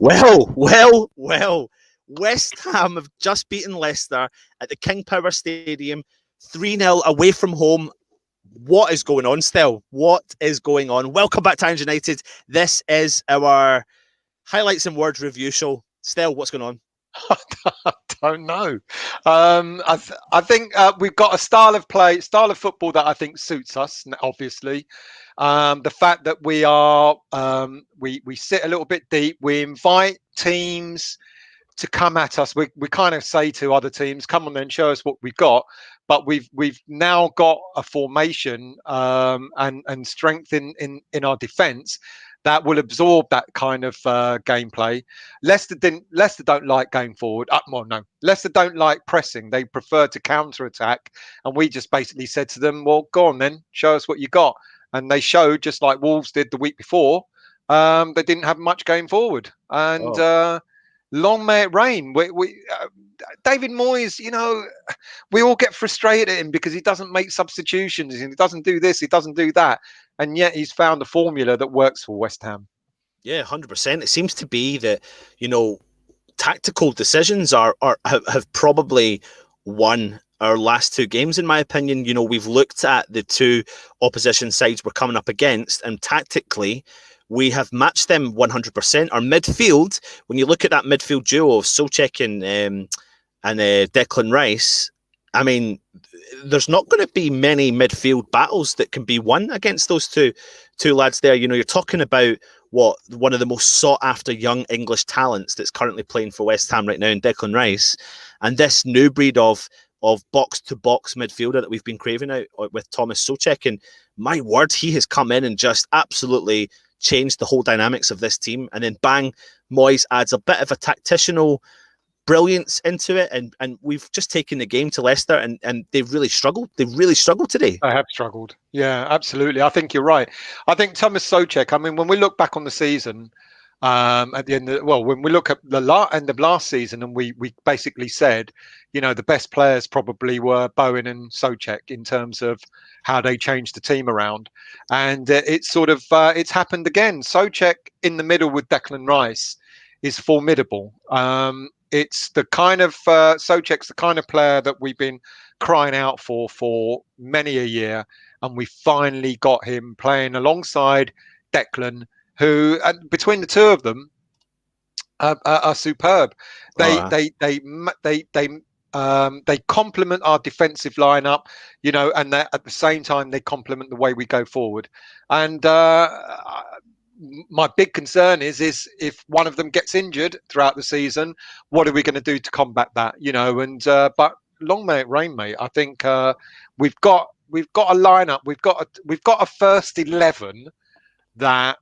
Well. West Ham have just beaten Leicester at the King Power Stadium, 3-0 away from home. What is going on, Stel? What is going on? Welcome back to Irons United. This is our highlights and words review show. Stel, what's going on? I don't know. I think we've got a style of football that I think suits us. Obviously, the fact that we are we sit a little bit deep. We invite teams to come at us. We kind of say to other teams, "Come on, then, show us what we've got." But we've now got a formation and strength in our defence that will absorb that kind of gameplay. Leicester don't like going forward. Leicester don't like pressing. They prefer to counter attack. And we just basically said to them, "Well, go on then, show us what you got." And they showed, just like Wolves did the week before. They didn't have much going forward, and long may it rain. David Moyes, we all get frustrated at him because he doesn't make substitutions and he doesn't do this, he doesn't do that, and yet he's found a formula that works for West Ham. Yeah, 100%. It seems to be that tactical decisions have probably won our last two games, in my opinion. We've looked at the two opposition sides we're coming up against, and tactically we have matched them 100%. Our midfield, when you look at that midfield duo of Souček and Declan Rice, I mean, there's not going to be many midfield battles that can be won against those two lads there. You're talking about one of the most sought after young English talents that's currently playing for West Ham right now in Declan Rice, and this new breed of box to box midfielder that we've been craving out with Thomas Souček. And my word, he has come in and just absolutely changed the whole dynamics of this team. And then bang, Moyes adds a bit of a tactitional brilliance into it, and we've just taken the game to Leicester, and they've really struggled. They've really struggled today. They have struggled. Yeah, absolutely. I think you're right. I think Thomas Souček, I mean, when we look back on the season, at the end when we look at the end of last season, and we basically said, the best players probably were Bowen and Souček in terms of how they changed the team around. And it's sort of it's happened again. Souček in the middle with Declan Rice is formidable. It's the kind of Souček's the kind of player that we've been crying out for many a year, and we finally got him playing alongside Declan, who, and between the two of them, are superb. They complement our defensive lineup, and at the same time they complement the way we go forward. And my big concern is if one of them gets injured throughout the season, what are we going to do to combat that? And but long may it rain, mate. I think we've got a lineup, we've got a first 11 that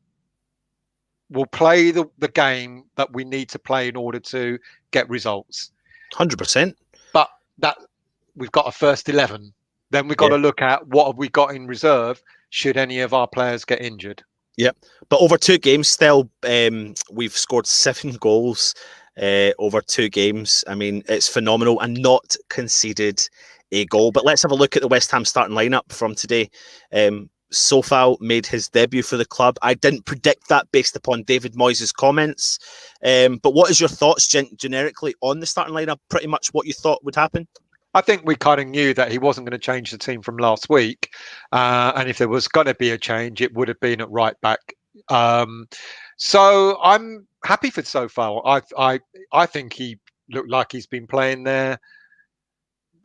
will play the game that we need to play in order to get results. 100%. But that we've got a first 11. Then we've got to look at what have we got in reserve should any of our players get injured. Yep. But over two games still, we've scored 7 goals over 2 games. I mean, it's phenomenal, and not conceded a goal. But let's have a look at the West Ham starting lineup from today. Sofal made his debut for the club. I didn't predict that based upon David Moyes' comments. But what is your thoughts generically on the starting lineup? Pretty much what you thought would happen? I think we kind of knew that he wasn't going to change the team from last week. And if there was going to be a change, it would have been at right back. So I'm happy for Sofal. I think he looked like he's been playing there.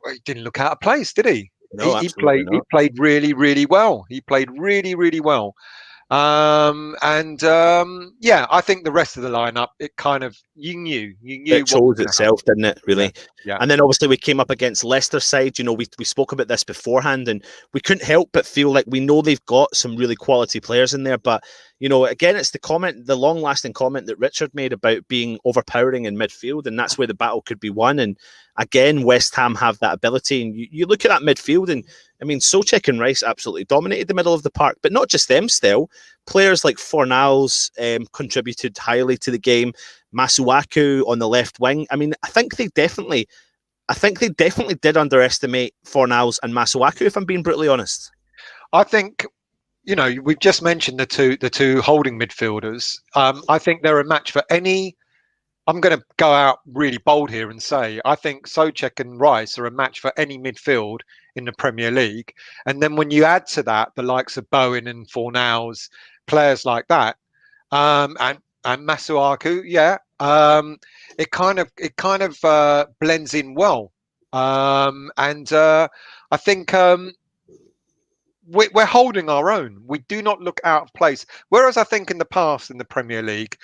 He didn't look out of place, did he? No, he played really, really well. He played really, really well. I think the rest of the lineup, it kind of you knew it chose itself, didn't it? Really. Yeah. And then obviously we came up against Leicester side. We spoke about this beforehand, and we couldn't help but feel like we know they've got some really quality players in there. But again, it's the long-lasting comment that Richard made about being overpowering in midfield, and that's where the battle could be won. And again, West Ham have that ability. And you look at that midfield, and I mean, Souček and Rice absolutely dominated the middle of the park, but not just them. Still, players like Fornals contributed highly to the game. Masuaku on the left wing. I mean, I think they definitely did underestimate Fornals and Masuaku, if I'm being brutally honest. I think, we've just mentioned the two holding midfielders. I think they're a match for any I'm going to go out really bold here and say I think Souček and Rice are a match for any midfield in the Premier League. And then when you add to that the likes of Bowen and Fornals, players like that, and Masuaku, it kind of blends in well. And I think we're holding our own. We do not look out of place. Whereas I think in the past in the Premier League,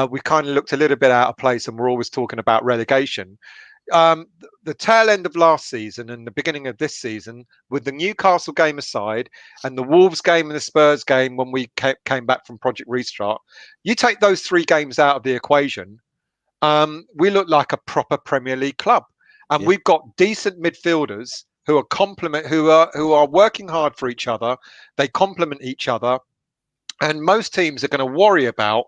we kind of looked a little bit out of place, and we're always talking about relegation. The tail end of last season and the beginning of this season, with the Newcastle game aside and the Wolves game and the Spurs game when we came back from Project Restart, you take those 3 games out of the equation, we look like a proper Premier League club, and Yeah. we've got decent midfielders who are working hard for each other. They complement each other, and most teams are going to worry about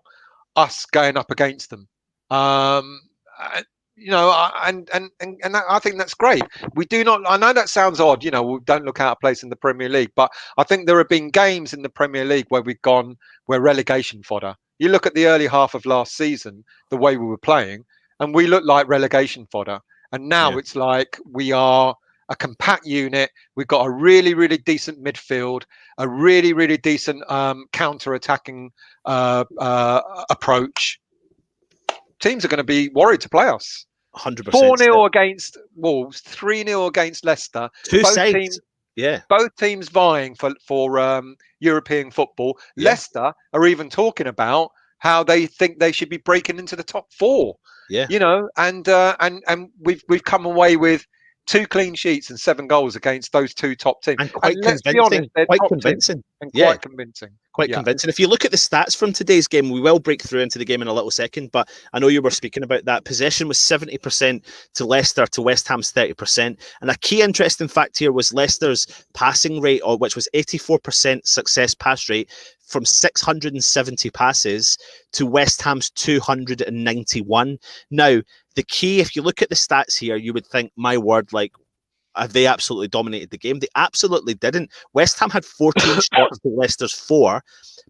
us going up against them. Um, uh, I think that's great. We do not. I know that sounds odd. We don't look out of place in the Premier League, but I think there have been games in the Premier League where we're relegation fodder. You look at the early half of last season, the way we were playing, and we looked like relegation fodder. And now Yeah. it's like we are a compact unit. We've got a really, really decent midfield, a really, really decent counter-attacking approach. Teams are going to be worried to play us. 100%. 4-0 against Wolves, 3-0 against Leicester. Two Both sides. teams, Yeah. both teams vying for European football. Yeah. Leicester are even talking about how they think they should be breaking into the top 4. Yeah. And we've come away with 2 clean sheets and 7 goals against those 2 top teams. And And quite let's be honest, convincing. they're Quite top teams convincing. and Yeah. quite convincing. Quite Yeah. convincing. If you look at the stats from today's game, we will break through into the game in a little second, but I know you were speaking about that. Possession was 70% to Leicester to West Ham's 30%. And a key interesting fact here was Leicester's passing rate, which was 84% success pass rate from 670 passes to West Ham's 291. Now, the key, if you look at the stats here, you would think, my word, like, they absolutely dominated the game. They absolutely didn't. West Ham had 14 shots to Leicester's 4.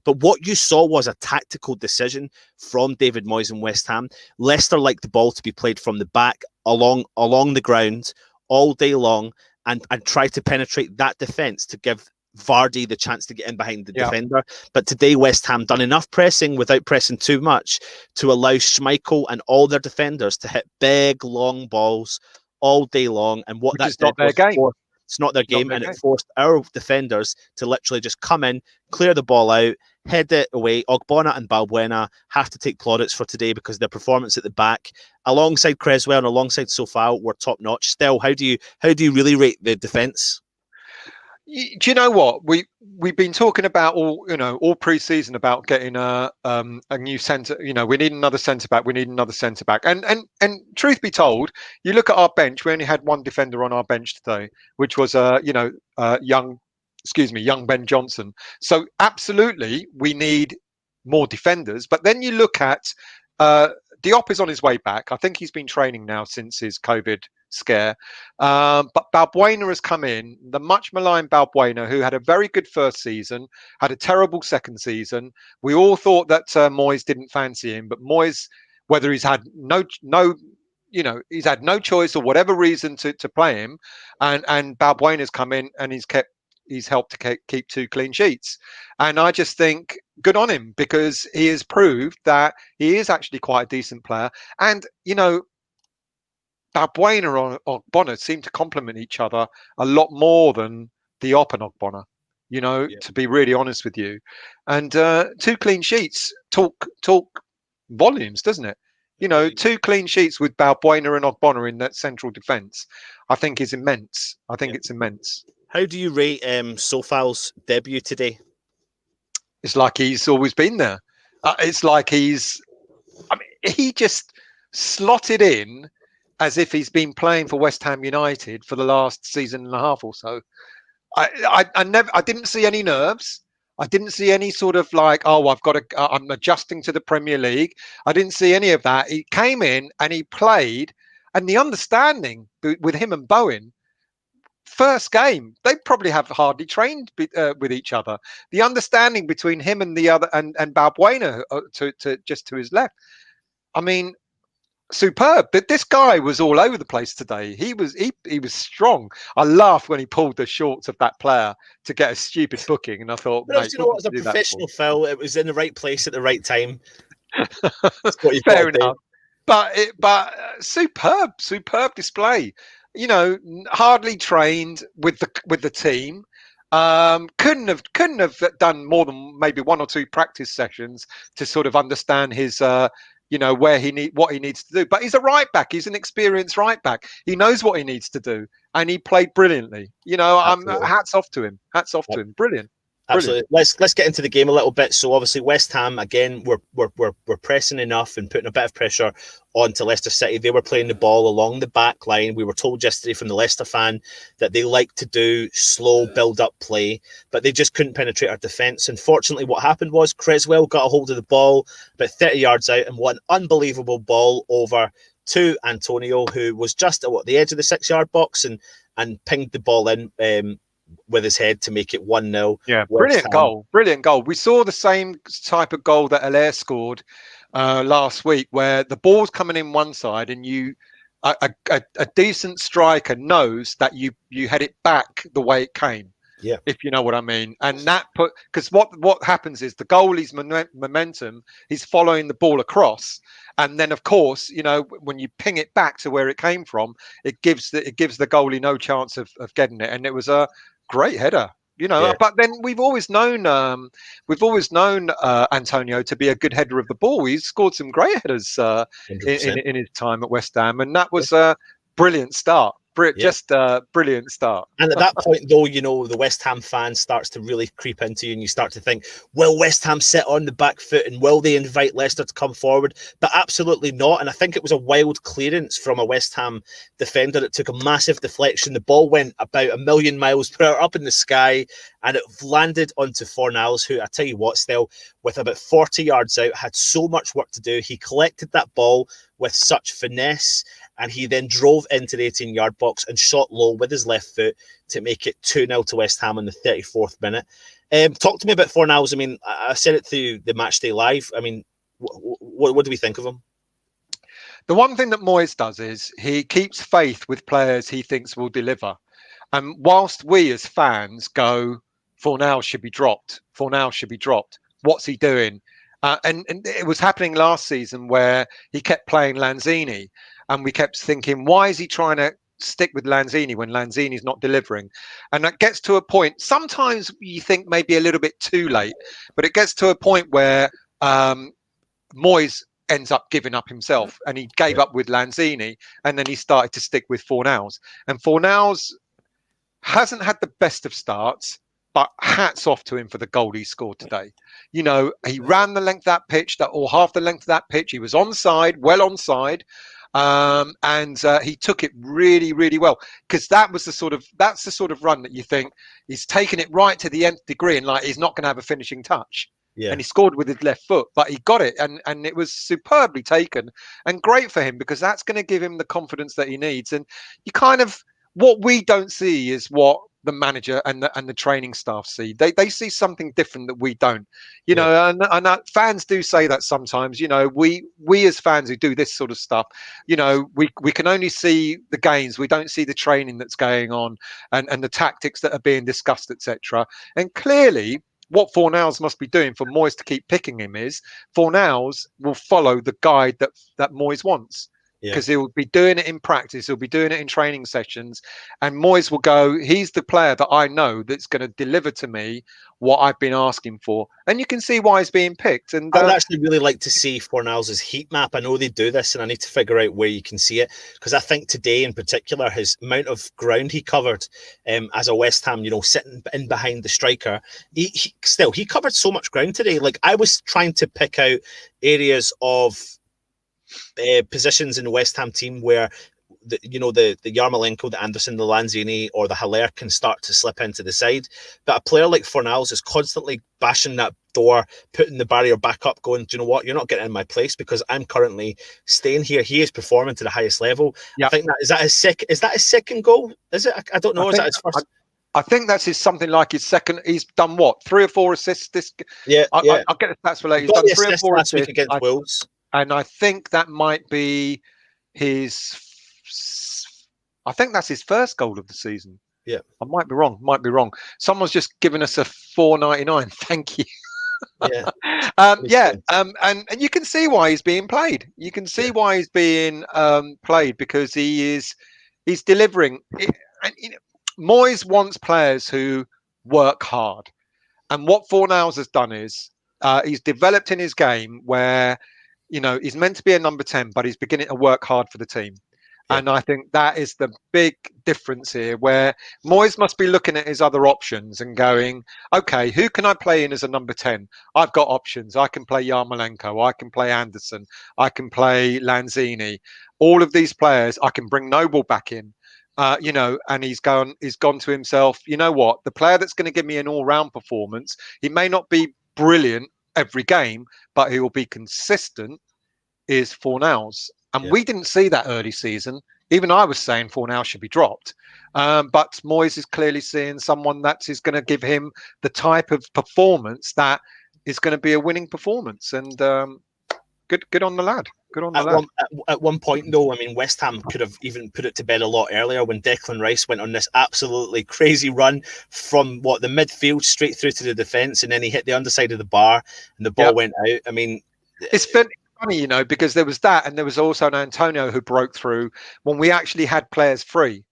But what you saw was a tactical decision from David Moyes and West Ham. Leicester liked the ball to be played from the back, along the ground, all day long, and try to penetrate that defence to give Vardy the chance to get in behind the defender. But today, West Ham done enough pressing without pressing too much to allow Schmeichel and all their defenders to hit big, long balls all day long, and what Which that is not did was their game. it's not their Not game, their and game. it forced our defenders to literally just come in, clear the ball out, head it away. Ogbonna and Balbuena have to take plaudits for today because their performance at the back, alongside Creswell and alongside Sofao, were top notch. Still, how do you really rate the defence? Do you know what we've been talking about all pre-season about getting a new centre? We need another centre back. We need another centre back. And truth be told, you look at our bench. We only had 1 defender on our bench today, which was young Ben Johnson. So absolutely, we need more defenders. But then you look at Diop is on his way back. I think he's been training now since his COVID scare. But Balbuena has come in, the much maligned Balbuena, who had a very good first season, had a terrible second season. We all thought that Moyes didn't fancy him, but Moyes, whether he's had he's had no choice or whatever reason to play him, and Balbuena's come in and he's helped to keep 2 clean sheets. And I just think good on him, because he has proved that he is actually quite a decent player. And, Balbuena and Ogbonna seem to complement each other a lot more than Diop and Ogbonna, to be really honest with you. And 2 clean sheets talk volumes, doesn't it? 2 clean sheets with Balbuena and Ogbonna in that central defence, I think is immense. I think it's immense. How do you rate Sofao's debut today? It's like he's always been there. It's like he just slotted in as if he's been playing for West Ham United for the last season and a half or so. I didn't see any nerves. I didn't see any sort of like, I'm adjusting to the Premier League. I didn't see any of that. He came in and he played, and the understanding with him and Bowen, first game, they probably have hardly trained with each other. The understanding between him and the other and Balbuena to just to his left. I mean, superb. This guy was all over the place today. He was strong. I laughed when he pulled the shorts of that player to get a stupid booking, and I thought, But mate, you know what what? did As a you do that for? professional Phil, it was in the right place at the right time. That's what you've got Fair to do. enough. But superb display. Hardly trained with the team. Couldn't have done more than maybe one or two practice sessions to sort of understand his where what he needs to do. But he's a right back. He's an experienced right back. He knows what he needs to do, and he played brilliantly. Absolutely. Hats off to him. Hats off to him. Brilliant. Brilliant. Absolutely. Let's get into the game a little bit. So obviously West Ham again, we're pressing enough and putting a bit of pressure onto Leicester City. They were playing the ball along the back line. We were told yesterday from the Leicester fan that they like to do slow build up play, but they just couldn't penetrate our defence. Unfortunately, what happened was Creswell got a hold of the ball about 30 yards out and one unbelievable ball over to Antonio, who was just at the edge of the 6 yard box and pinged the ball in. With his head to make it 1-0. Yeah, brilliant goal. Brilliant goal. We saw the same type of goal that Allaire scored last week, where the ball's coming in one side and a decent striker knows that you had it back the way it came. Yeah. If you know what I mean. And that because what happens is the goalie's momentum, he's following the ball across. And then, of course, when you ping it back to where it came from, it gives the goalie no chance of getting it. And it was a great header, Yeah. But then we've always known Antonio to be a good header of the ball. He's scored some great headers in his time at West Ham, and that was a brilliant start. Just a brilliant start. And at that point, though, the West Ham fan starts to really creep into you and you start to think, will West Ham sit on the back foot and will they invite Leicester to come forward? But absolutely not. And I think it was a wild clearance from a West Ham defender that took a massive deflection. The ball went about 1,000,000 miles per hour up in the sky and it landed onto Fornals, who, I tell you what, still, with about 40 yards out, had so much work to do. He collected that ball with such finesse, and he then drove into the 18-yard box and shot low with his left foot to make it 2-0 to West Ham in the 34th minute. Talk to me about Fornals. I mean, I said it to the Matchday Live. I mean, what do we think of him? The one thing that Moyes does is he keeps faith with players he thinks will deliver. And whilst we as fans go, Fornals should be dropped. Fornals should be dropped. What's he doing? And it was happening last season where he kept playing Lanzini. And we kept thinking, why is he trying to stick with Lanzini when Lanzini's not delivering? And that gets to a point, sometimes you think maybe a little bit too late, but it gets to a point where Moyes ends up giving up himself, and he gave up with Lanzini, and then he started to stick with Fornals. And Fornals hasn't had the best of starts, but hats off to him for the goal he scored today. He ran the length of that pitch, or half the length of that pitch. He was onside, well onside. And he took it really, really well, because that's the sort of run that you think he's taken it right to the nth degree, and like he's not going to have a finishing touch. Yeah. And he scored with his left foot, but he got it, and it was superbly taken and great for him, because that's going to give him the confidence that he needs. And you kind of, what we don't see is what the manager and the training staff see. They see something different that we don't, and fans do say that sometimes. We as fans who do this sort of stuff, we can only see the games. We don't see the training that's going on and the tactics that are being discussed, etc. And clearly, what Fornals must be doing for Moyes to keep picking him is Fornals will follow the guide that Moyes wants. Because he'll be doing it in practice, he'll be doing it in training sessions, and Moyes will go, he's the player that I know that's going to deliver to me what I've been asking for. And you can see why he's being picked. And I would actually really like to see Fornals' heat map. I know they do this, and I need to figure out where you can see it, because I think today in particular, his amount of ground he covered as a West Ham, sitting in behind the striker, he covered so much ground today. Like, I was trying to pick out areas of positions in the West Ham team where the Yarmolenko, the Anderson, the Lanzini, or the Haller can start to slip into the side. But a player like Fornals is constantly bashing that door, putting the barrier back up, going, do you know what? You're not getting in my place because I'm currently staying here. He is performing to the highest level. Yep. I think is that his second goal? Is it? I don't know. Is that his first? I think that's something like his second. He's done what? 3 or 4 assists. I'll get the stats for later. He's done 3 or 4 assists against Wolves. And I think that might be I think that's his first goal of the season. Yeah. I might be wrong. Someone's just given us a 4.99. Thank you. Yeah. And you can see why he's being played. You can see why he's being played, because he's delivering. And Moyes wants players who work hard, and what Fornals has done is he's developed in his game where he's meant to be a number 10, but he's beginning to work hard for the team. Yeah. And I think that is the big difference here, where Moyes must be looking at his other options and going, okay, who can I play in as a number 10? I've got options. I can play Yarmolenko. I can play Anderson. I can play Lanzini. All of these players, I can bring Noble back in. And he's gone to himself, you know what? The player that's going to give me an all-round performance, he may not be brilliant every game, but he will be consistent, is Fornals. And we didn't see that early season. Even I was saying Fornals should be dropped. But Moyes is clearly seeing someone that is going to give him the type of performance that is going to be a winning performance. And good on the lad. Good on the lad. At one point, though, I mean, West Ham could have even put it to bed a lot earlier when Declan Rice went on this absolutely crazy run from the midfield straight through to the defence, and then he hit the underside of the bar and the ball went out. I mean, it's funny, because there was that, and there was also an Antonio who broke through when we actually had players free,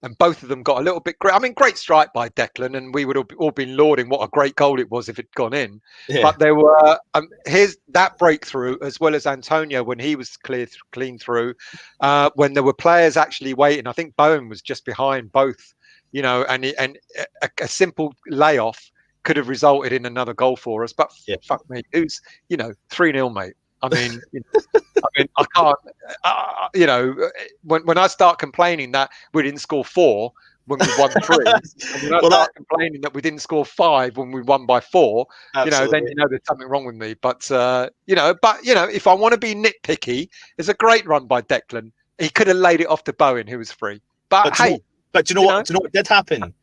and both of them got a little bit great. I mean, great strike by Declan, and we would have all been lauding what a great goal it was if it'd gone in. Yeah. But there were here's that breakthrough, as well as Antonio when he was clean through, when there were players actually waiting. I think Bowen was just behind both, and a simple layoff could have resulted in another goal for us. But fuck me, who's 3-0, mate. I mean, I can't. When I start complaining that we didn't score 4 when we won 3, and when I start complaining that we didn't score 5 when we won by 4, then there's something wrong with me. But if I want to be nitpicky, it's a great run by Declan. He could have laid it off to Bowen, who was free. But hey, do you know what did happen?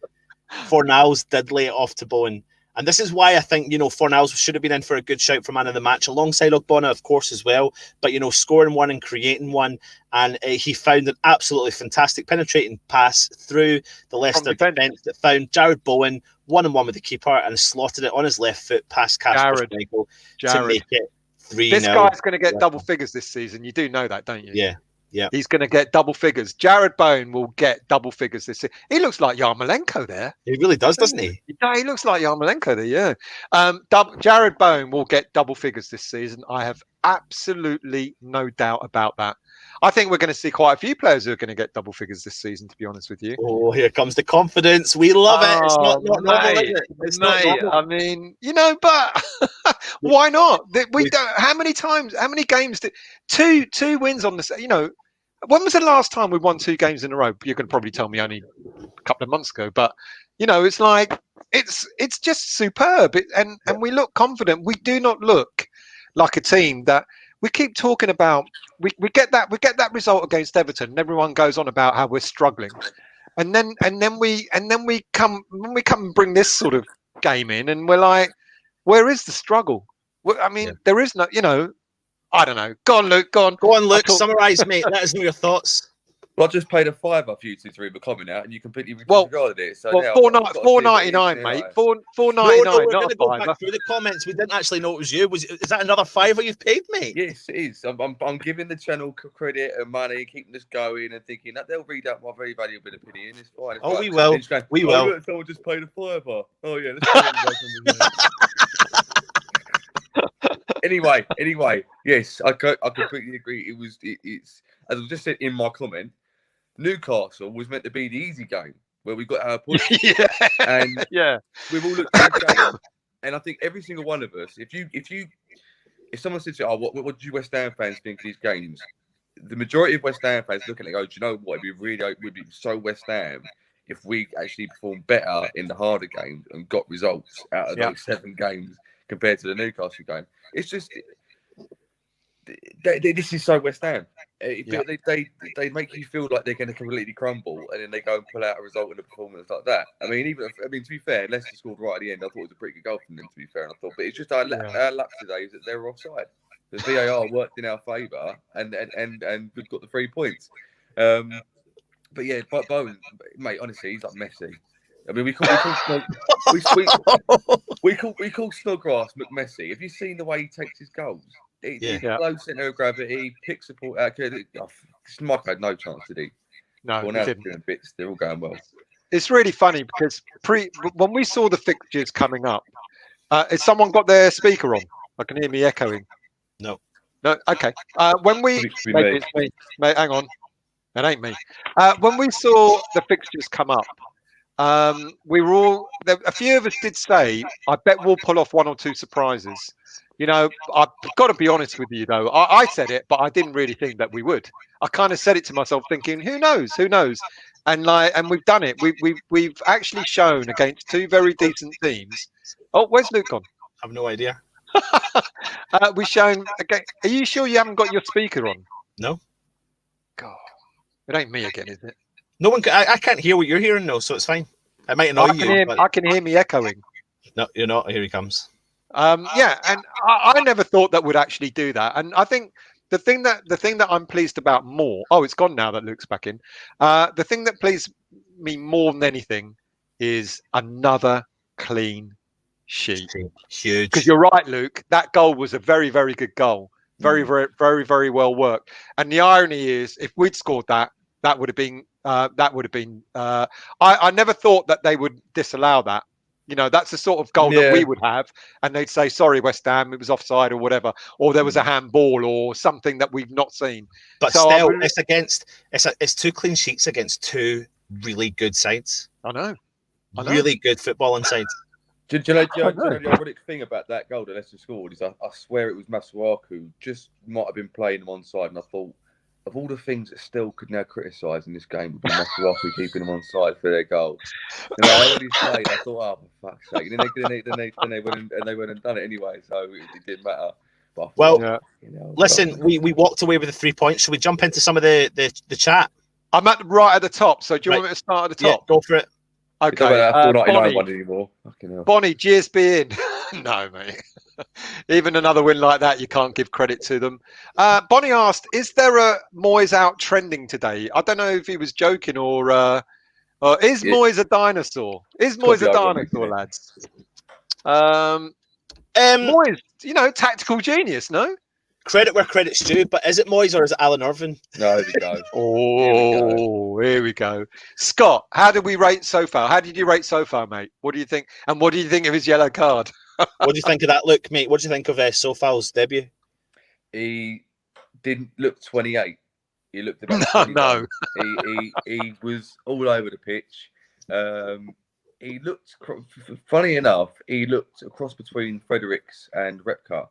Fornals did lay it off to Bowen. And this is why I think, Fornals should have been in for a good shout for man of the match alongside Ogbonna, of course, as well. But, scoring one and creating one. And he found an absolutely fantastic penetrating pass through the Leicester defence that found Jared Bowen 1-on-1 with the keeper and slotted it on his left foot past Kasper Schmeichel to make it 3-0. This guy's going to get double figures this season. You do know that, don't you? Yeah. Yeah, he's going to get double figures. Jared Bowen will get double figures this season. He looks like Yarmolenko there. He really does, doesn't he? Yeah, he looks like Yarmolenko there. Yeah. Jared Bowen will get double figures this season. I have absolutely no doubt about that. I think we're going to see quite a few players who are going to get double figures this season, to be honest with you. Oh, here comes the confidence. We love it. It's not normal, is it? It's not normal. I mean, but why not? We don't. How many games did two wins on this? When was the last time we won 2 games in a row? You're going to probably tell me only a couple of months ago, but it's like it's just superb, and we look confident. We do not look like a team that we keep talking about. We get that result against Everton, and everyone goes on about how we're struggling, and then we come and bring this sort of game in, and we're like, where is the struggle? I mean, there is no, I don't know. Go on, Luke. Go on, Luke. Summarise, mate. Let us know your thoughts. Well, I just paid a £5 for you 2 3 were coming out, and you completely regarded it. So £4.99, mate. £4.99. No, we're going to go back through the comments. We didn't actually know it was you. Is that another £5 you've paid, mate? Yes, it is. I'm giving the channel credit and money, keeping this going, and thinking that they'll read out my very valuable opinion. It's fine. Oh, we will. We will. Look, someone just paid a £5. Oh yeah. Anyway, yes, I completely agree. It's as I just said in my comment. Newcastle was meant to be the easy game where we got our push, and we've all looked at the game, and I think every single one of us, if someone says, "Oh, what do you West Ham fans think of these games?" The majority of West Ham fans look at it and go, "Do you know what? We'd be so West Ham if we actually performed better in the harder games and got results out of those 7 games compared to the Newcastle game." It's just. This is so West Ham. They make you feel like they're going to completely crumble, and then they go and pull out a result in a performance like that. I mean, to be fair, Leicester scored right at the end. I thought it was a pretty good goal from them, to be fair. And I thought, but it's just our luck today is that they were offside. The VAR worked in our favour, and we've got the 3 points. But yeah, but Bowen, mate, honestly, he's like Messi. I mean, we call Snodgrass McMessi. Have you seen the way he takes his goals? Low centre of gravity, picks support out. Mike had no chance, did he? No, well, now doing bits. They're all going well. It's really funny because when we saw the fixtures coming up, has someone got their speaker on? I can hear me echoing. No. Okay. When we maybe it's me. Mate, hang on. It ain't me. When we saw the fixtures come up, we were all. A few of us did say, "I bet we'll pull off 1 or 2 surprises." You know, I've got to be honest with you, though. I said it, but I didn't really think that we would. I kind of said it to myself, thinking, "Who knows? Who knows?" And we've done it. We've actually shown against 2 very decent teams. Oh, where's Luke gone? I have no idea. We've shown. Okay, are you sure you haven't got your speaker on? No. God, it ain't me again, is it? No one. I can't hear what you're hearing, though, so it's fine. It might annoy you. I can hear me echoing. No, you're not. Here he comes. Yeah, and I never thought that would actually do that. And I think the thing that I'm pleased about more. Oh, it's gone now that Luke's back in. The thing that pleased me more than anything is another clean sheet. Huge. Because you're right, Luke. That goal was a very, very good goal. Very, very, very, very well worked. And the irony is, if we'd scored that would have been. I never thought that they would disallow that. You know, that's the sort of goal that we would have, and they'd say, "Sorry, West Ham, it was offside or whatever," or there was a handball or something that we've not seen. But so still, it's 2 clean sheets against 2 really good sides. I know. Really good footballing sides. Do you know the ironic thing about that goal that Leicester scored is I swear it was Masuaku just might have been playing them on side, and I thought of all the things that still could now criticise in this game would be Masuaku keeping them on side for their goal. And I already played. I thought, oh, for fuck's sake! And then they went and done it anyway, so it didn't matter. But listen, we walked away with the 3 points. Should we jump into some of the chat? I'm right at the top. So do you want me to start at the top? Yeah, go for it. Okay. Bonnie, GSB in. No, mate. Even another win like that, you can't give credit to them. Bonnie asked, "Is there a Moyes out trending today?" I don't know if he was joking or is Moyes a dinosaur? Is Moyes a dinosaur, lads? Moyes, tactical genius, no? Credit where credit's due, but is it Moyes or is it Alan Irvine? No, here we go. Here we go. Scott, how did we rate so far? How did you rate so far, mate? What do you think? And what do you think of his yellow card? What do you think of that look, mate? What do you think of Sofal's debut? He didn't look 28. He looked about no. He was all over the pitch. He looked, funny enough, he looked a cross between Fredericks and Repka.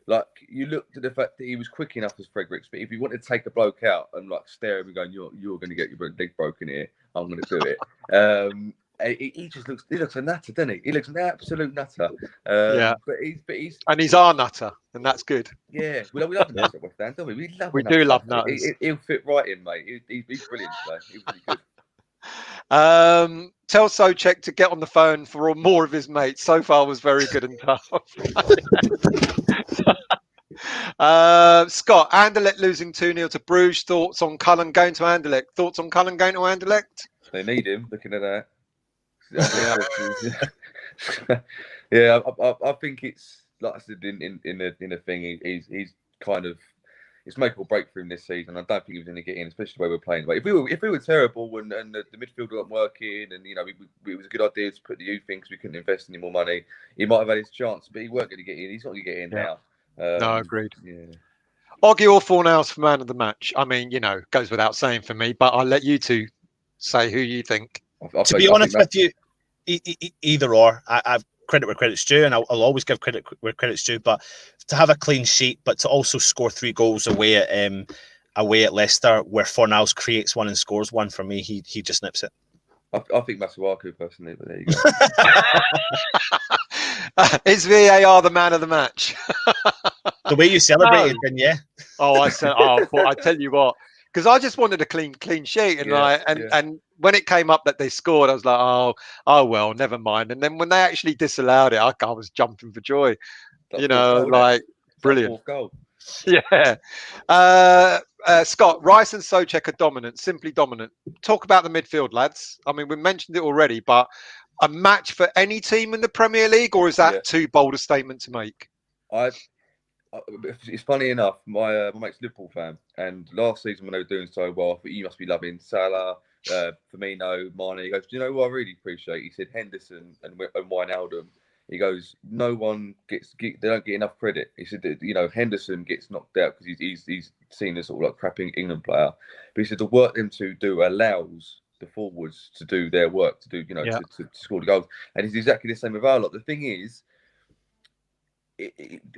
Like, you looked at the fact that he was quick enough as Fredericks, but if you wanted to take a bloke out and like stare at him and going, you're going to get your leg broken here, I'm going to do it. He just looks a nutter, doesn't he? He looks an absolute nutter. But he's and he's our nutter, and that's good. Yeah, we love a nutter at West Ham, don't we? We do love nutters. He'll fit right in, mate. He's brilliant today. He's really good. Tell Socek to get on the phone for more of his mates. So far was very good and tough. Scott, Anderlecht losing 2-0 to Bruges. Thoughts on Cullen going to Anderlecht? Thoughts on Cullen going to Anderlecht? They need him, looking at that. I think it's, like I said in the thing, he's kind of, it's make or break for him this season. I don't think he's going to get in, especially the way we're playing. But if we were terrible and the midfield wasn't working, and it was a good idea to put the youth in because we couldn't invest any more money, he might have had his chance. But he weren't going to get in. He's not going to get in now. No, agreed. Yeah. Oggy or Fornals for man of the match. I mean, goes without saying for me, but I'll let you two say who you think. To be honest with you, either or. I've credit where credit's due, and I'll always give credit where credit's due. But to have a clean sheet, but to also score 3 goals away at Leicester, where Fornals creates one and scores one, for me, he just nips it. I think Masuaku personally, but there you go. Is VAR the man of the match? The way you celebrated, then yeah. I tell you what, because I just wanted a clean sheet, and and when it came up that they scored, I was like, oh well, never mind. And then when they actually disallowed it, I was jumping for joy. Brilliant. Fourth goal. Yeah. Scott, Rice and Souček are dominant, simply dominant. Talk about the midfield, lads. I mean, we mentioned it already, but a match for any team in the Premier League, or is that too bold a statement to make? It's funny enough, my mate's a Liverpool fan, and last season when they were doing so well, I thought you must be loving Salah, Firmino, Mane. He goes, do you know what I really appreciate? He said Henderson and Wijnaldum. He goes, no one they don't get enough credit. He said that, Henderson gets knocked out because he's seen as sort of like crapping England player. But he said the work them to do allows the forwards to do their work, to do, to score the goals. And it's exactly the same with our lot. The thing is,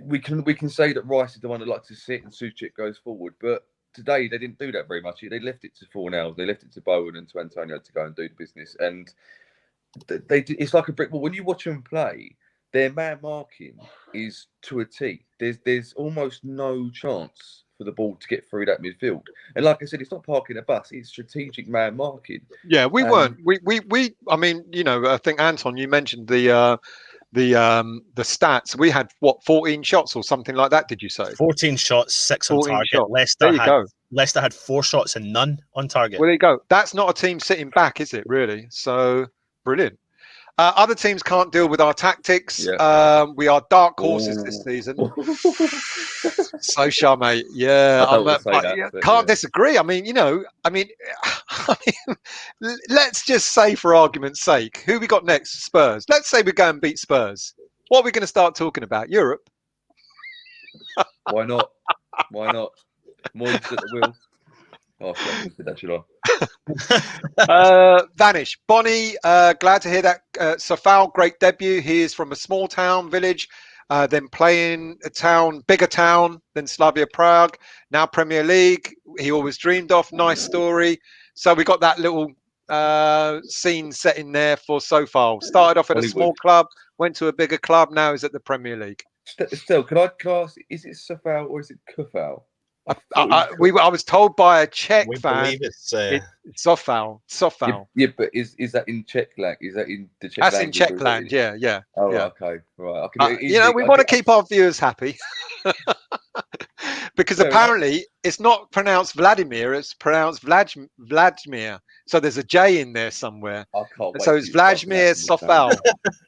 we can say that Rice is the one that likes to sit and Souček goes forward, but today they didn't do that very much. They left it to Fornals, they left it to Bowen and to Antonio to go and do the business, and it's like a brick wall. When you watch them play, their man marking is to a T. There's almost no chance for the ball to get through that midfield. And like I said, it's not parking a bus; it's strategic man marking. Yeah, we weren't. We. I mean, I think Anton, you mentioned the stats. We had 14 shots or something like that, did you say? 14 shots, 6 on target. Shots. Leicester had 4 shots and none on target. Well, there you go. That's not a team sitting back, is it, really? So brilliant. Other teams can't deal with our tactics. Yeah. We are dark horses this season. So, mate. Yeah, can't disagree. I mean, let's just say, for argument's sake, who we got next? Spurs. Let's say we go and beat Spurs. What are we going to start talking about? Europe. Why not? Why not? Moyes at the wheel. Oh, that should Vanish. Bonnie, glad to hear that. Safal, great debut. He is from a small town, village, then playing a bigger town than Slavia Prague. Now Premier League. He always dreamed of. Nice story. So we got that little scene set in there for Safal. Started off at a small club, went to a bigger club. Now he's at the Premier League. Still, can I ask, is it Safal or is it Kufal? I was told by a Czech fan. It's Sofal. Yeah, but is that in Czech language? Is that in the Czech That's language? That's in Czech land, yeah. Oh, yeah. Okay, right. We want to keep our viewers happy. Because apparently it's not pronounced Vladimir, it's pronounced Vladimir. So there's a J in there somewhere. I can't wait. So it's Vladimir Sofal.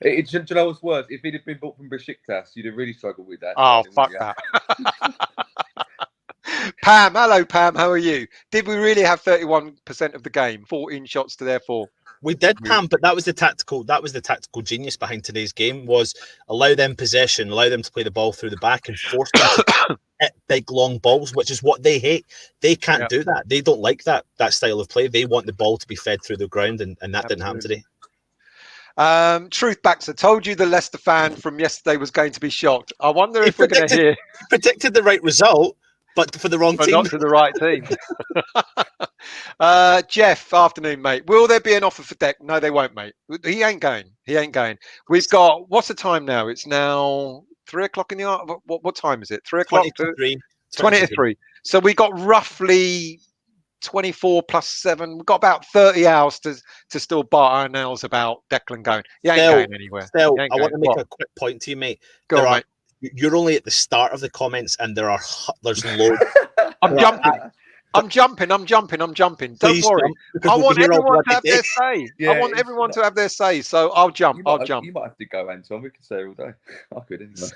Do you know what's worse? If he'd have been bought from Besiktas, you'd have really struggled with that. Oh, fuck that. Pam, hello Pam, how are you? Did we really have 31% of the game? 14 shots to their 4. We did, Pam, but that was the tactical genius behind today's game, was allow them possession, allow them to play the ball through the back and force them to hit big long balls, which is what they hate. They can't do that. They don't like that style of play. They want the ball to be fed through the ground, and that didn't happen today. Truth Baxter, told you the Leicester fan from yesterday was going to be shocked. I wonder if we're going to hear. Predicted the right result, but for the wrong team. Not to the right team. Jeff, afternoon, mate. Will there be an offer for Deck? No, they won't, mate. He ain't going. We've got, what's the time now? It's now 3 o'clock in the afternoon. What time is it? 3 o'clock? 20 to 3. So we got roughly 24 plus 7. We've got about 30 hours to still bite our nails about Declan going. He ain't going anywhere. I want to make a quick point to you, mate. Go on, mate. You're only at the start of the comments, and there's loads. I'm jumping. Don't Please worry. I want everyone to have their say. Yeah, I want everyone to have their say. So I'll jump. You might have to go, Anton. We can stay all day. I could, anyway.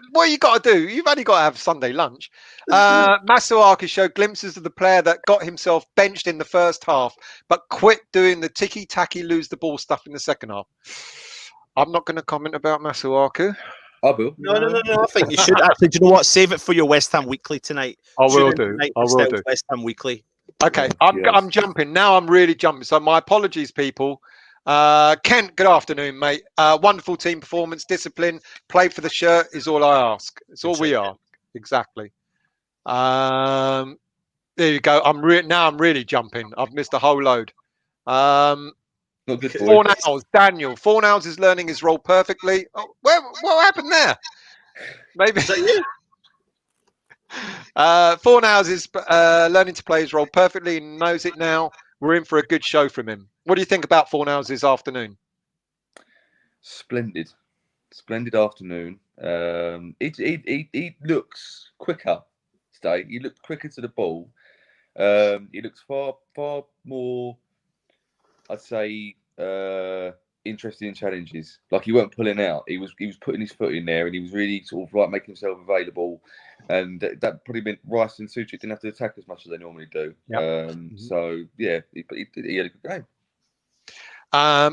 What you got to do? You've only got to have Sunday lunch. Masuaki showed glimpses of the player that got himself benched in the first half, but quit doing the ticky-tacky, lose the ball stuff in the second half. I'm not going to comment about Masuaku. I will. No. I think you should actually. Do you know what? Save it for your West Ham Weekly tonight. I will do. West Ham Weekly. Okay, I'm jumping now. I'm really jumping. So my apologies, people. Kent, good afternoon, mate. Wonderful team performance, discipline, play for the shirt is all I ask. It's all we are. Exactly. There you go. I'm really jumping. I've missed a whole load. Not good for Fornals, Daniel. Fornals is learning his role perfectly. Oh, what happened there? Maybe is that you? Fornals is learning to play his role perfectly and knows it now. We're in for a good show from him. What do you think about Fornals this afternoon? Splendid afternoon. He looks quicker today. He looked quicker to the ball. He looks far more, I'd say, interested in challenges. Like, he weren't pulling out. He was putting his foot in there, and he was really sort of like making himself available. And that probably meant Rice and Suchik didn't have to attack as much as they normally do. Yep. So yeah, he had a good game.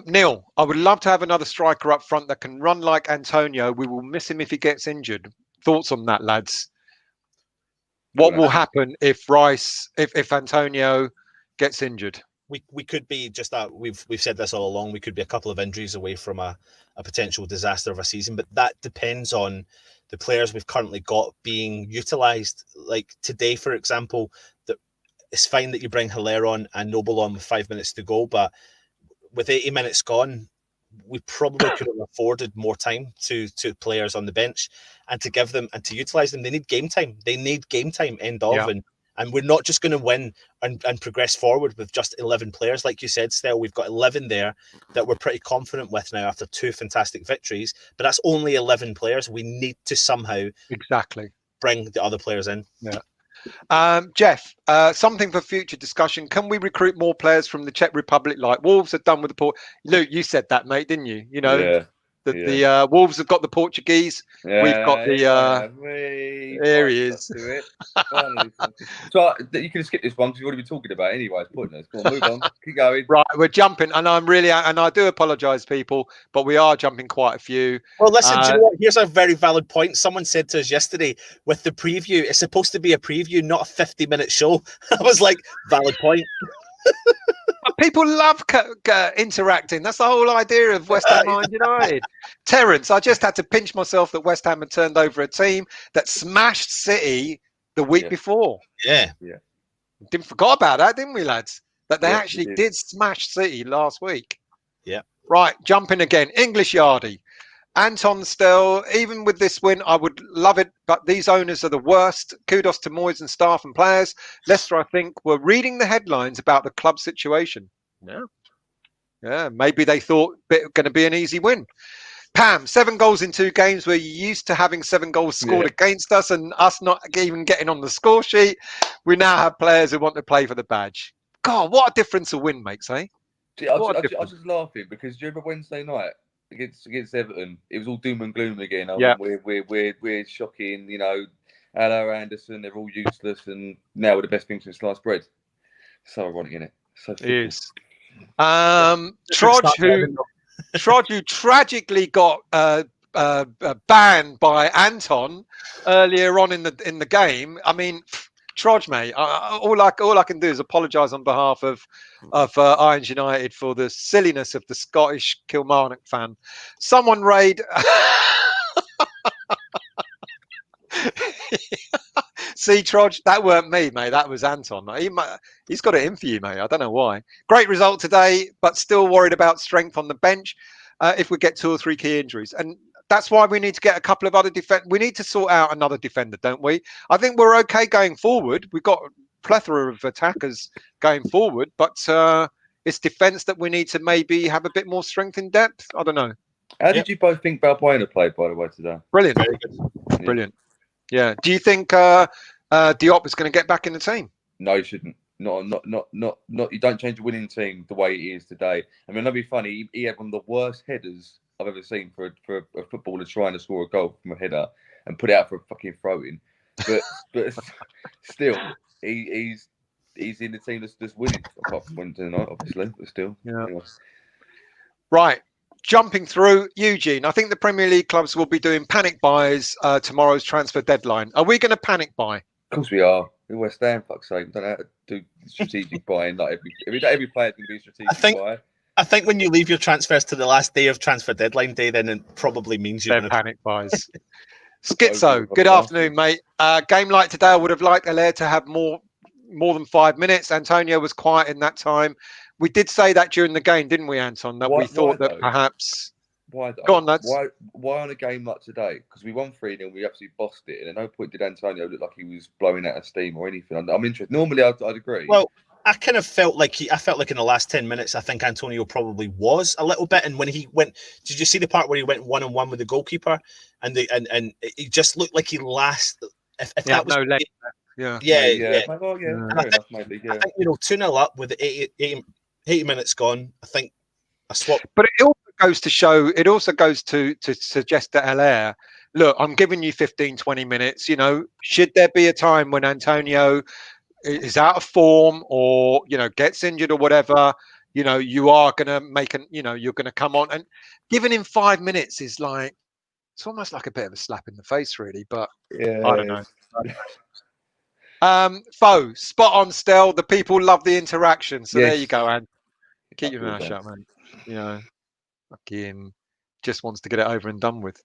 Neil, I would love to have another striker up front that can run like Antonio. We will miss him if he gets injured. Thoughts on that, lads? What will happen if Antonio gets injured? We could be just that. We've said this all along. We could be a couple of injuries away from a potential disaster of a season, but that depends on the players we've currently got being utilised. Like today, for example, that it's fine that you bring Hilaire on and Noble on with 5 minutes to go, but with 80 minutes gone, we probably could have afforded more time to players on the bench and to give them and to utilise them. They need game time. End of. Yeah. And we're not just going to win and progress forward with just 11 players. Like you said, Stel, we've got 11 there that we're pretty confident with now after 2 fantastic victories. But that's only 11 players. We need to somehow bring the other players in. Yeah. Jeff, something for future discussion. Can we recruit more players from the Czech Republic like Wolves have done with the Port? Luke, you said that, mate, didn't you? You know, the Wolves have got the Portuguese. We've got the. There he is. So you can skip this one because you've already been talking about it anyway. It's pointless. Come on, move on. Keep going. Right, we're jumping, and I do apologise, people, but we are jumping quite a few. Well, listen, do you know what? Here's a very valid point. Someone said to us yesterday with the preview, it's supposed to be a preview, not a 50-minute show. I was like, valid point. People love interacting. That's the whole idea of West Ham United. Terence, I just had to pinch myself that West Ham had turned over a team that smashed City the week before. Yeah. Didn't forget about that, didn't we, lads? That they actually did smash City last week. Yeah. Right, jumping again. English Yardie. Anton Stell, even with this win, I would love it, but these owners are the worst. Kudos to Moyes and staff and players. Leicester, I think, were reading the headlines about the club situation. Yeah, maybe they thought it going to be an easy win. Pam, 7 goals in 2 games. We're used to having 7 goals scored against us and us not even getting on the score sheet. We now have players who want to play for the badge. God, what a difference a win makes, eh? I was just laughing because do you remember Wednesday night against Everton? It was all doom and gloom again. We're shocking, you know. Hello, Anderson, they're all useless, and now we're the best thing since sliced bread. So ironic, isn't it? So it is. Trod, who tragically got banned by Anton earlier on in the game. I mean, Trod, mate. All I can do is apologise on behalf of Irons United for the silliness of the Scottish Kilmarnock fan. Someone raid. See, Trodge, that weren't me, mate. That was Anton. He's got it in for you, mate. I don't know why. Great result today, but still worried about strength on the bench if we get 2 or 3 key injuries. And that's why we need to get a couple of other we need to sort out another defender, don't we? I think we're okay going forward. We've got a plethora of attackers going forward, but it's defence that we need to maybe have a bit more strength in depth. I don't know. How did you both think Balbuena played, by the way, today? Brilliant. Very good. Brilliant. Yeah. Do you think Diop is going to get back in the team? No, he shouldn't. Not. You don't change a winning team the way it is today. I mean, that'd be funny. He had one of the worst headers I've ever seen for a footballer trying to score a goal from a header and put it out for a fucking throw-in. But still, he's in the team that's winning. Apart from winning tonight, obviously, but still. Yeah. Anyway. Right. Jumping through, Eugene, I think the Premier League clubs will be doing panic buys tomorrow's transfer deadline. Are we going to panic buy? Of course we are. We're West Ham, fuck's sake. We don't know how to do strategic buying. Like every player can be a strategic buy. I think when you leave your transfers to the last day of transfer deadline day, then it probably means you're going to panic buys. Schizo, good afternoon, mate. Game like today, I would have liked Hilaire to have more than 5 minutes. Antonio was quiet in that time. We did say that during the game, didn't we, Anton? That we thought that perhaps. Why though? Go on, lads. Why on a game like today? Because we won 3-0, we absolutely bossed it, and at no point did Antonio look like he was blowing out of steam or anything. I'm interested. Normally, I'd agree. Well, I kind of felt like I felt like in the last 10 minutes, I think Antonio probably was a little bit. And when he went, did you see the part where he went 1-on-1 with the goalkeeper, and it just looked like he last. If that was no leg. Yeah. Well, fair enough, maybe. Yeah. I think 2-0 up with 80 minutes gone. I think a swap. But it also goes to show. It also goes to suggest to Allaire, look, I'm giving you 15, 20 minutes. Should there be a time when Antonio is out of form or gets injured or whatever, you are gonna you're gonna come on, and giving him 5 minutes is like, it's almost like a bit of a slap in the face, really. But Yeah, I don't know. Foe, spot on, Stel. The people love the interaction, so there you go, Anne. Keep your mouth shut, mate. Fucking just wants to get it over and done with.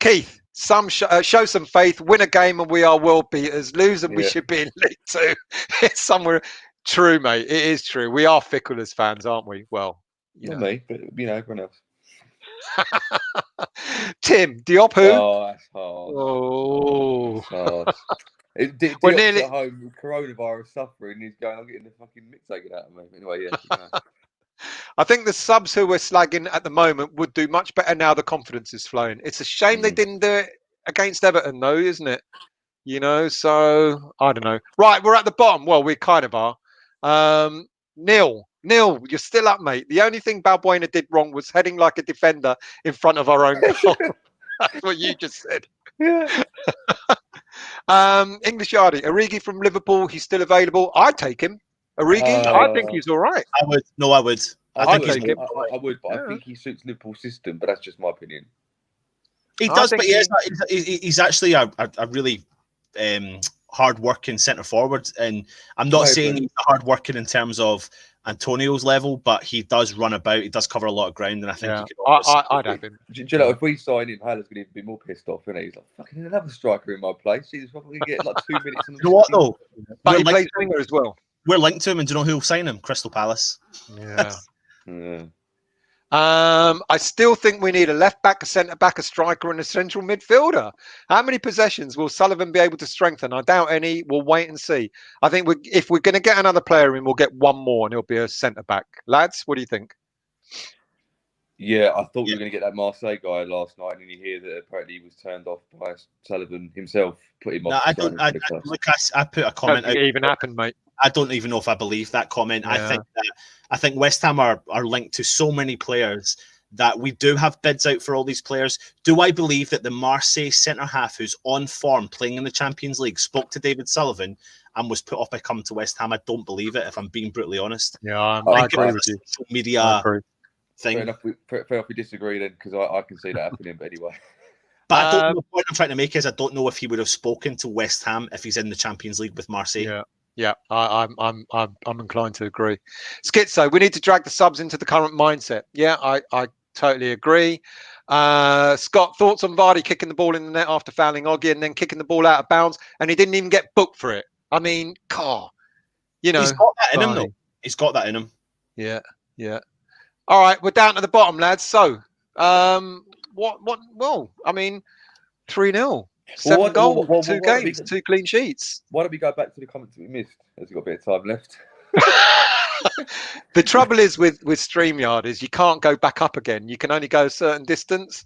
Keith, show some faith, win a game and we are world beaters. Lose and we should be in League Two. It's somewhere true, mate. It is true. We are fickle as fans, aren't we? Well, not me, but everyone else. Tim, Diop who? Oh, that's hard. Oh, that's hard. Diop's nearly at home with coronavirus suffering. He's going, I'm getting the fucking mick taken out of me. Anyway, yeah. I think the subs who we're slagging at the moment would do much better now the confidence is flowing. It's a shame they didn't do it against Everton, though, isn't it? So I don't know. Right, we're at the bottom. Well, we kind of are. Neil, you're still up, mate. The only thing Balbuena did wrong was heading like a defender in front of our own goal. That's what you just said. Yeah. English Yardie, Origi from Liverpool. He's still available. I'd take him. Origi, I think he's all right. I would. No, I would. I would, but I think he suits Liverpool's system. But that's just my opinion. He does, but he's actually a really hard-working centre forward, and I'm not saying he's hard-working in terms of Antonio's level, but he does run about. He does cover a lot of ground, and I think I'd have him. Do you know, if we sign him, Haler's going to be more pissed off, isn't he? He's like, fucking another striker in my place. He's probably get like 2 minutes. You know what though? But he plays winger as well. We're linked to him, and do you know who'll sign him? Crystal Palace. Yeah. I still think we need a left back, a centre back, a striker, and a central midfielder. How many possessions will Sullivan be able to strengthen? I doubt any. We'll wait and see. I think if we're going to get another player in, we'll get one more, and it'll be a centre back. Lads, what do you think? Yeah, I thought we were going to get that Marseille guy last night, and then you hear that apparently he was turned off by Sullivan himself. Put him off. I put a comment. It even happened, mate. I don't even know if I believe that comment. Yeah. I think West Ham are linked to so many players that we do have bids out for all these players. Do I believe that the Marseille centre half who's on form playing in the Champions League spoke to David Sullivan and was put off by coming to West Ham? I don't believe it, if I'm being brutally honest. Yeah, I agree with you. Social media thing. Fair enough, we disagree then, because I can see that happening. But anyway. But I don't know, the point I'm trying to make is I don't know if he would have spoken to West Ham if he's in the Champions League with Marseille. Yeah, I'm inclined to agree. Schizo, we need to drag the subs into the current mindset. Yeah, I totally agree. Scott, thoughts on Vardy kicking the ball in the net after fouling Oggy and then kicking the ball out of bounds, and he didn't even get booked for it. I mean, God, he's got that in him, though. He's got that in him. Yeah. All right, we're down to the bottom, lads. So, what? Well, I mean, 3-0. 7 goals, 2 games, 2 clean sheets. Why don't we go back to the comments that we missed? As we've got a bit of time left. The trouble is with StreamYard is you can't go back up again. You can only go a certain distance.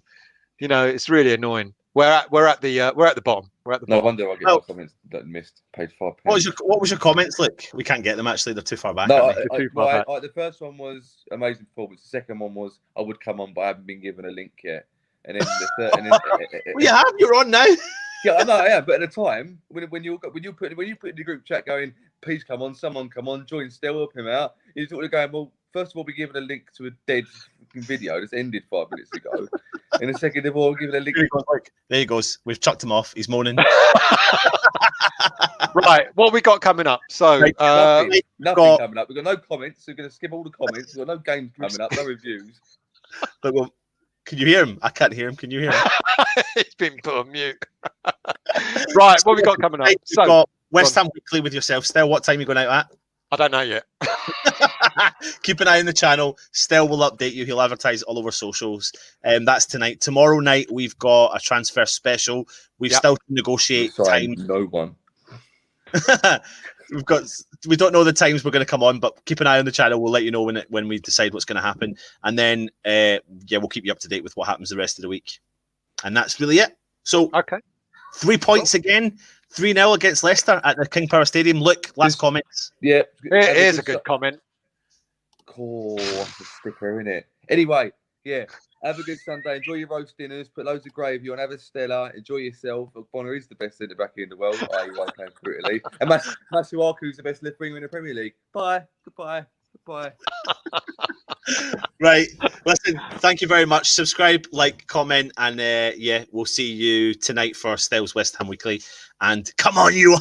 It's really annoying. We're at the bottom. No wonder I get more comments that missed. Page 5. What was your comments like? We can't get them actually. They're too far back. No, the first one was amazing performance. The second one was I would come on, but I haven't been given a link yet. And then the third, well, you have. You're on now. Yeah, I know. Yeah, but at the time, when you put in the group chat going, please come on, someone come on, join Still, help him out. You're sort of going, well, first of all, be given a link to a dead video that's ended 5 minutes ago, and the second of all, give it a link. There he goes. We've chucked him off. He's moaning. Right, what we got coming up? So nothing coming up. We've got no comments. We're going to skip all the comments. We've got no games coming up, no reviews. But well, can you hear him? I can't hear him. Can you hear him? He's been put on mute. Right, what we got coming up? So, got West Ham Weekly with yourself. Stel, what time are you going out at? I don't know yet. Keep an eye on the channel. Stel will update you. He'll advertise all over socials. That's tonight. Tomorrow night, we've got a transfer special. We've still to negotiate time. No one. we don't know the times we're going to come on, but keep an eye on the channel. We'll let you know when we decide what's going to happen, and then we'll keep you up to date with what happens the rest of the week. And that's really it. So okay, 3 points again, 3-0 against Leicester at the King Power Stadium. Look, last comments. Yeah, it is a good comment. Oh, that's a sticker, isn't it? Anyway, yeah. Have a good Sunday. Enjoy your roast dinners. Put loads of gravy on. Have a Stella. Enjoy yourself. Bonner is the best centre back in the world. I came through Italy. And Masuaku is the best left winger in the Premier League. Bye. Goodbye. Right. Listen, thank you very much. Subscribe, like, comment, and we'll see you tonight for Styles West Ham Weekly. And come on, you